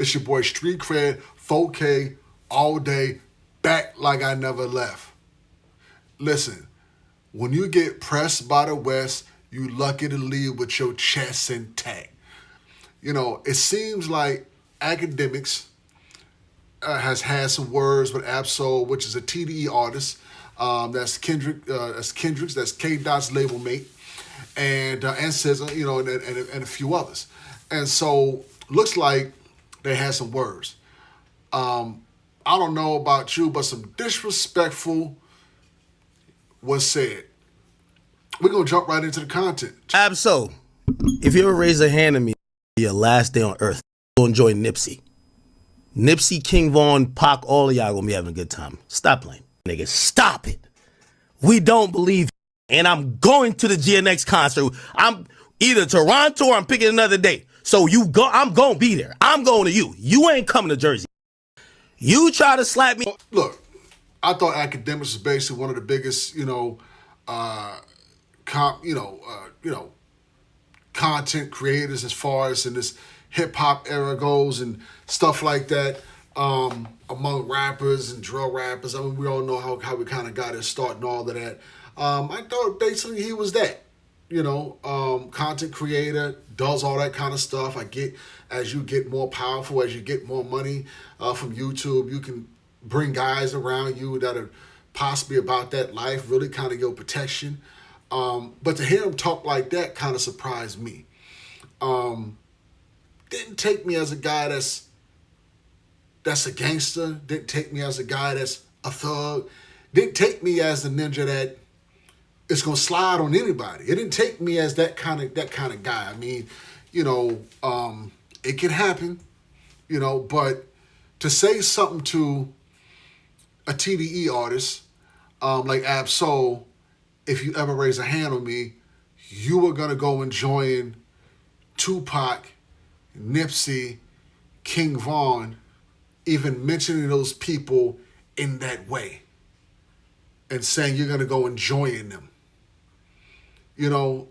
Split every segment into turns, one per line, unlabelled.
It's your boy Street Cred, 4K, all day, back like I never left. Listen, when you get pressed by the West, you lucky to leave with your chest intact. You know, it seems like Akademiks has had some words with Absol, which is a TDE artist. That's Kendrick's, that's K Dot's label mate, and SZA, you know, and a few others. And so looks like they had some words. I don't know about you, but some disrespectful was said. We're gonna jump right into the content.
Absol, if you ever raise a hand at me, your last day on earth, go enjoy Nipsey. Nipsey, King Von, Pac, all of y'all gonna be having a good time. Stop playing. Nigga, stop it. We don't believe you. And I'm going to the GNX concert. I'm either Toronto or I'm picking another day. So you go, I'm gonna be there. I'm going to you. You ain't coming to Jersey. You try to slap me.
Look, I thought Akademiks was basically one of the biggest, content creators as far as in this hip hop era goes and stuff like that. Among rappers and drill rappers, I mean, we all know how we kind of got his start and all of that. I thought basically he was that, content creator, does all that kind of stuff. I get, as you get more powerful, as you get more money from YouTube, you can bring guys around you that are possibly about that life, really kind of your protection. But to hear him talk like that kind of surprised me. Didn't take me as a guy that's a gangster. Didn't take me as a guy that's a thug. Didn't take me as the ninja that is gonna slide on anybody. It didn't take me as that kind of guy. I mean, it can happen, but to say something to a TDE artist like Ab-Soul, if you ever raise a hand on me, you were gonna go and join Tupac, Nipsey, King Von, even mentioning those people in that way and saying you're going to go and join them. The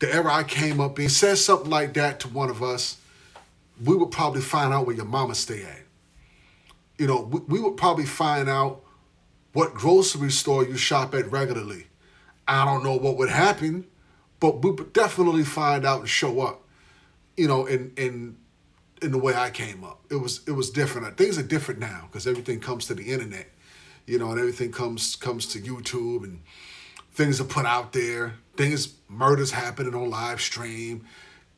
era I came up in, said something like that to one of us, we would probably find out where your mama stay at. We would probably find out what grocery store you shop at regularly. I don't know what would happen, but we would definitely find out and show up, in the way I came up. It was different. Things are different now because everything comes to the internet, and everything comes to YouTube and things are put out there. Murders happening on live stream.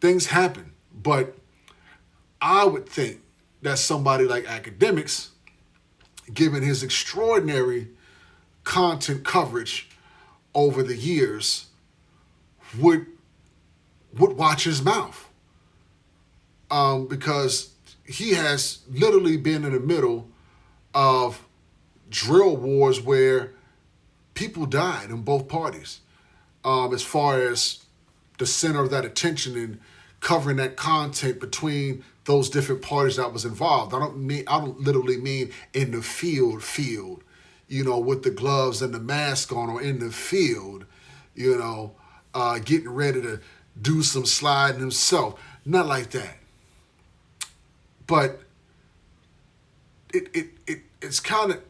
Things happen. But I would think that somebody like Akademiks, given his extraordinary content coverage over the years, would watch his mouth. Because he has literally been in the middle of drill wars where people died in both parties. As far as the center of that attention and covering that content between those different parties that was involved. I don't literally mean in the field, with the gloves and the mask on, or in the field, getting ready to do some sliding himself. Not like that. But it's kind of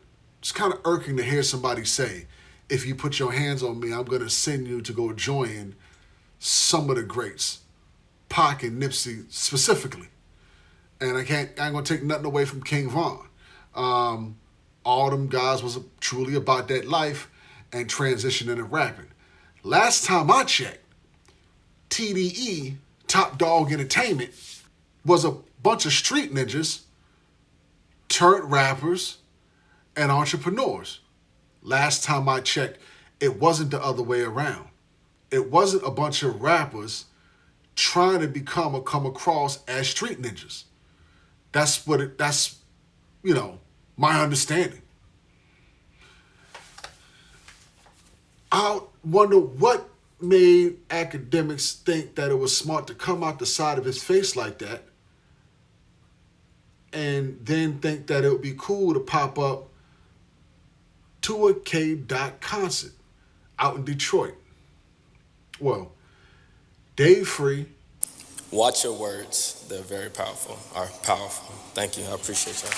irking to hear somebody say, if you put your hands on me, I'm going to send you to go join some of the greats, Pac and Nipsey specifically. And I ain't going to take nothing away from King Von. All them guys was truly about that life and transitioning and rapping. Last time I checked, TDE, Top Dog Entertainment, was a bunch of street ninjas turned rappers and entrepreneurs. Last time I checked, it wasn't the other way around. It wasn't a bunch of rappers trying to become or come across as street ninjas. That's my understanding. I wonder what made Akademiks think that it was smart to come out the side of his face like that and then think that it would be cool to pop up to a K Dot concert out in Detroit. Well, Dave Free,
Watch your words. They're very powerful. Are powerful. Thank you. I appreciate y'all.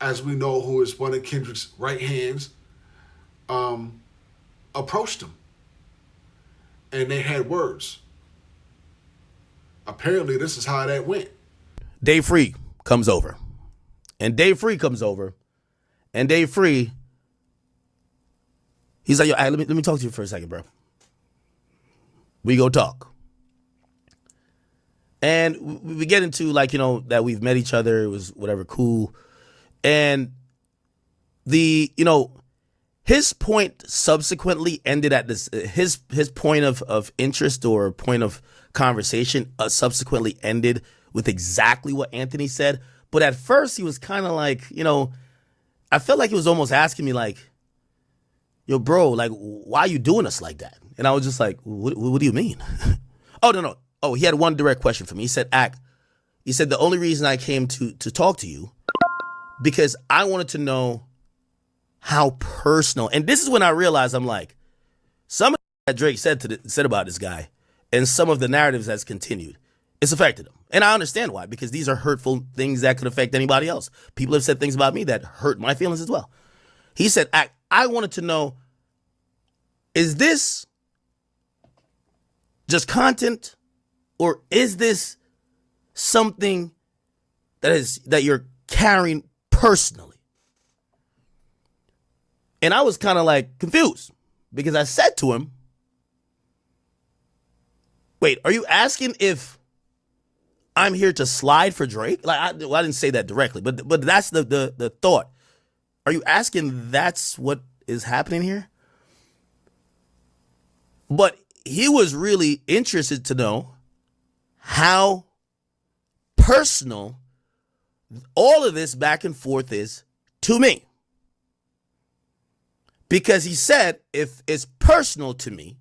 As we know, who is one of Kendrick's right hands, approached him. And they had words. Apparently, this is how that went.
Dave Free comes over. And Dave Free comes over. And Dave Free, he's like, yo, let me talk to you for a second, bro. We go talk. And we get into, like, you know, that we've met each other. It was whatever, cool. And his point subsequently ended at this, his point of interest or point of conversation subsequently ended with exactly what Anthony said. But at first he was kind of like, I felt like he was almost asking me like, yo, bro, like, why are you doing us like that? And I was just like, what do you mean? Oh, no. Oh, he had one direct question for me. He said, the only reason I came to talk to you, because I wanted to know how personal, and this is when I realized, I'm like, some of that Drake said about this guy and some of the narratives that's continued, it's affected him. And I understand why, because these are hurtful things that could affect anybody else. People have said things about me that hurt my feelings as well. He said, I wanted to know, is this just content, or is this something that you're carrying personally? And I was kind of like confused, because I said to him, wait, are you asking if I'm here to slide for Drake? Like, I didn't say that directly, but that's the thought. Are you asking that's what is happening here? But he was really interested to know how personal all of this back and forth is to me. Because he said, if it's personal to me,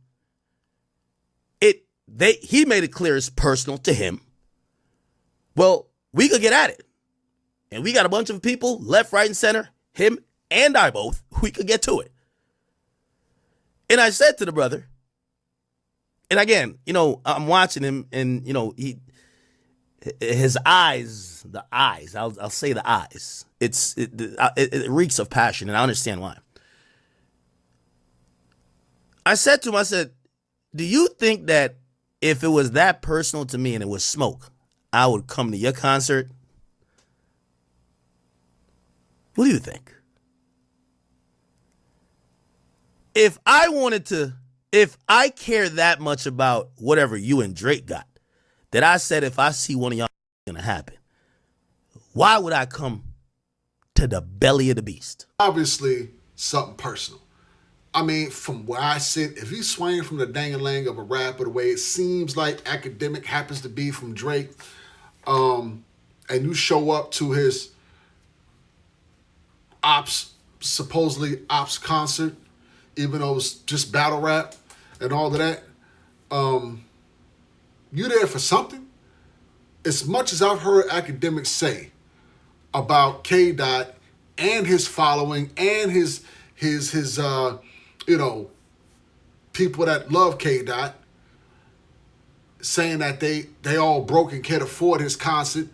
he made it clear it's personal to him. Well, we could get at it. And we got a bunch of people, left, right, and center, him and I both, we could get to it. And I said to the brother, and again, I'm watching him, and, his eyes, I'll say the eyes, it reeks of passion, and I understand why. I said to him, do you think that if it was that personal to me and it was smoke, I would come to your concert? What do you think? If I care that much about whatever you and Drake got, that I said if I see one of y'all, it's gonna happen, why would I come to the belly of the beast?
Obviously, something personal. I mean, from where I sit, if he's swaying from the dang-a-lang of a rapper the way it seems like Akademiks happens to be from Drake, and you show up to his supposedly ops concert, even though it's just battle rap and all of that, you there for something? As much as I've heard Akademiks say about K. Dot and his following and his people that love K. Dot, saying that they all broke and can't afford his concert.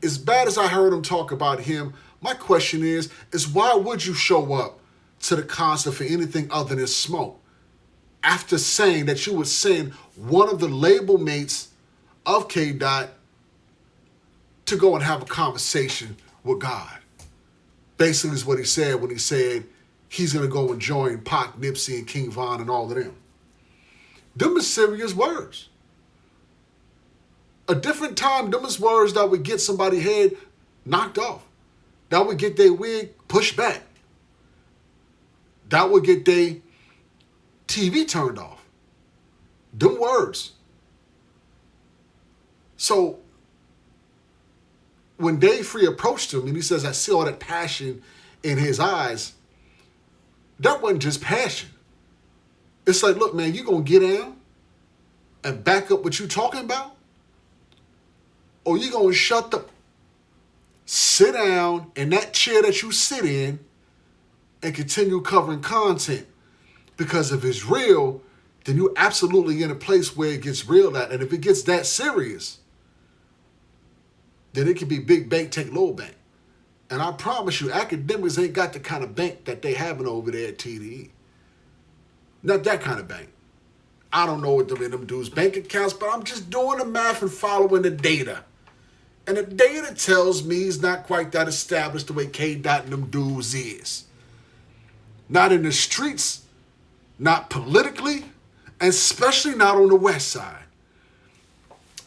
As bad as I heard him talk about him, my question is why would you show up to the concert for anything other than smoke? After saying that you would send one of the label mates of K. Dot to go and have a conversation with God. Basically is what he said when he said he's going to go and join Pac, Nipsey, and King Von and all of them. Them is serious words. A different time, them is words that would get somebody's head knocked off. That would get their wig pushed back. That would get their TV turned off. Them words. So when Dave Free approached him and he says, I see all that passion in his eyes, that wasn't just passion. It's like, look, man, you going to get down and back up what you talking about? Or you going to sit down in that chair that you sit in and continue covering content? Because if it's real, then you're absolutely in a place where it gets real at. And if it gets that serious, then it can be big bank take little bank. And I promise you, Akademiks ain't got the kind of bank that they having over there at TDE. Not that kind of bank. I don't know what them dudes' bank accounts, but I'm just doing the math and following the data. And the data tells me he's not quite that established the way K-Dot and them dudes is. Not in the streets, not politically, and especially not on the west side.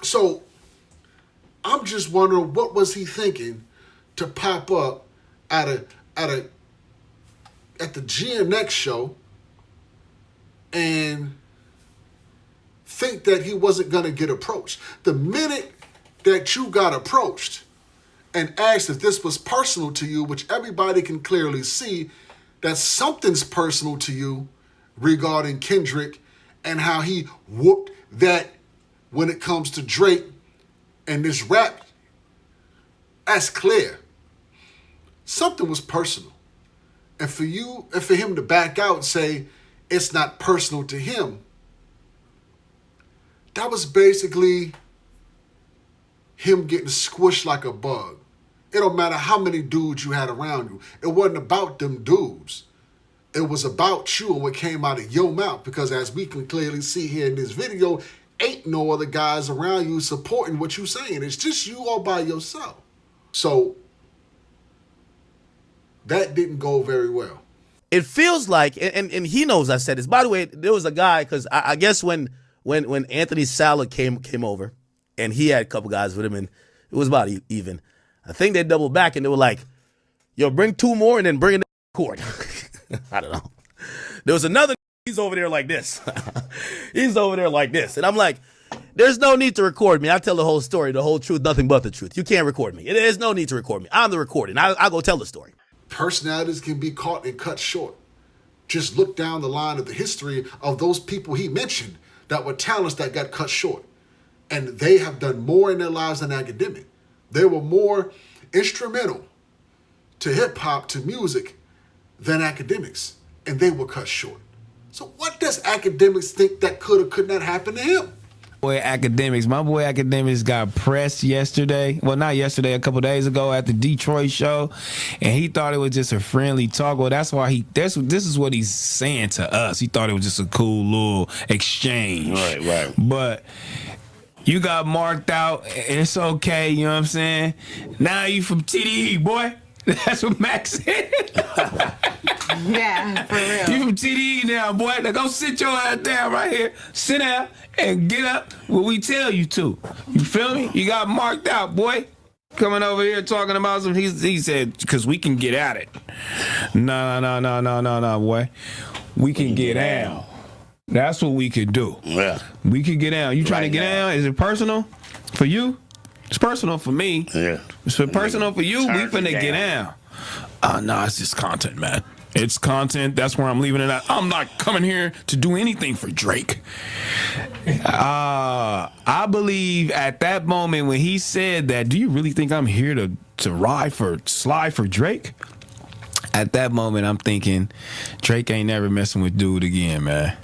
So I'm just wondering, what was he thinking to pop up at the GNX show and think that he wasn't going to get approached? The minute that you got approached and asked if this was personal to you, which everybody can clearly see that something's personal to you regarding Kendrick and how he whooped that when it comes to Drake and this rap, that's clear. Something was personal. And for him to back out and say it's not personal to him, that was basically him getting squished like a bug. It don't matter how many dudes you had around you. It wasn't about them dudes. It was about you and what came out of your mouth. Because as we can clearly see here in this video, ain't no other guys around you supporting what you're saying. It's just you all by yourself. So that didn't go very well.
It feels like, and he knows I said this. By the way, there was a guy, because I guess when Anthony Sala came over, and he had a couple guys with him, and it was about even. I think they doubled back, and they were like, yo, bring two more and then bring in the court. I don't know. There was another, he's over there like this. He's over there like this. And I'm like, there's no need to record me. I tell the whole story, the whole truth, nothing but the truth. You can't record me. There's no need to record me. I'm the recording. I'll go tell the story.
Personalities can be caught and cut short. Just look down the line of the history of those people he mentioned that were talents that got cut short. And they have done more in their lives than Akademiks. They were more instrumental to hip-hop, to music, than Akademiks. And they were cut short. So what does Akademiks think that could or could not happen to him?
My boy Akademiks got pressed yesterday. Well, not yesterday, a couple days ago at the Detroit show, and he thought it was just a friendly talk. Well, that's why this is what he's saying to us. He thought it was just a cool little exchange.
Right.
But you got marked out, and it's okay, you know what I'm saying? Now you from TDE, boy. That's what Max said.
Yeah, for real.
You from TDE now, boy. Now go sit your ass down right here. Sit down and get up when we tell you to. You feel me? You got marked out, boy. Coming over here talking about some, he said, because we can get at it. No, boy. We can get down. That's what we could do.
Yeah.
We could get down. You trying to get down? Is it personal for you? It's personal for me.
Yeah.
It's personal for you. We finna get down. No, it's just content, man. It's content. That's where I'm leaving it at. I'm not coming here to do anything for Drake. I believe at that moment when he said that, do you really think I'm here to slide for Drake? At that moment, I'm thinking, Drake ain't never messing with dude again, man.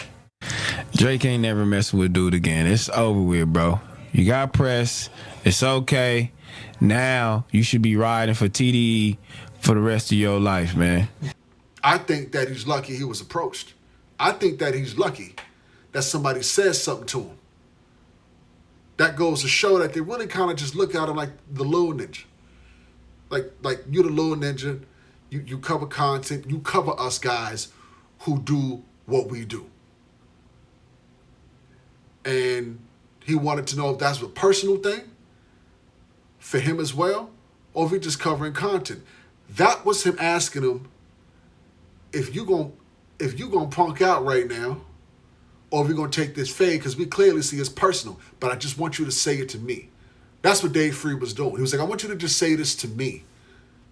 Drake ain't never messing with dude again. It's over with, bro. You got press. It's okay. Now you should be riding for TDE for the rest of your life, man.
I think that he's lucky he was approached. I think that he's lucky that somebody says something to him. That goes to show that they really kind of just look at him like the little ninja. Like you're the little ninja. You cover content. You cover us guys who do what we do. And he wanted to know if that's a personal thing for him as well, or if he's just covering content. That was him asking him, if you gonna punk out right now, or if you're gonna take this fade, because we clearly see it's personal, but I just want you to say it to me. That's what Dave Free was doing. He was like, I want you to just say this to me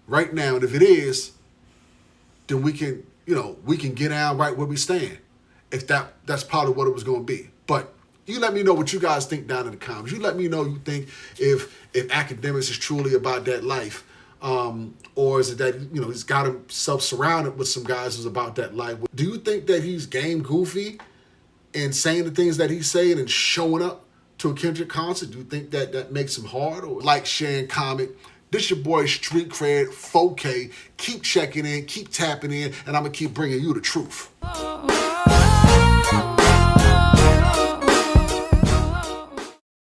right now, and if it is, then we can get down right where we stand. If that's part of what it was gonna be. But you let me know what you guys think down in the comments. You let me know you think if Akademiks is truly about that life, or is it that he's got himself surrounded with some guys who's about that life. Do you think that he's game goofy and saying the things that he's saying and showing up to a Kendrick concert? Do you think that makes him hard? Or like, share, and comment. This your boy Street Cred 4K. Keep checking in, keep tapping in, and I'm going to keep bringing you the truth.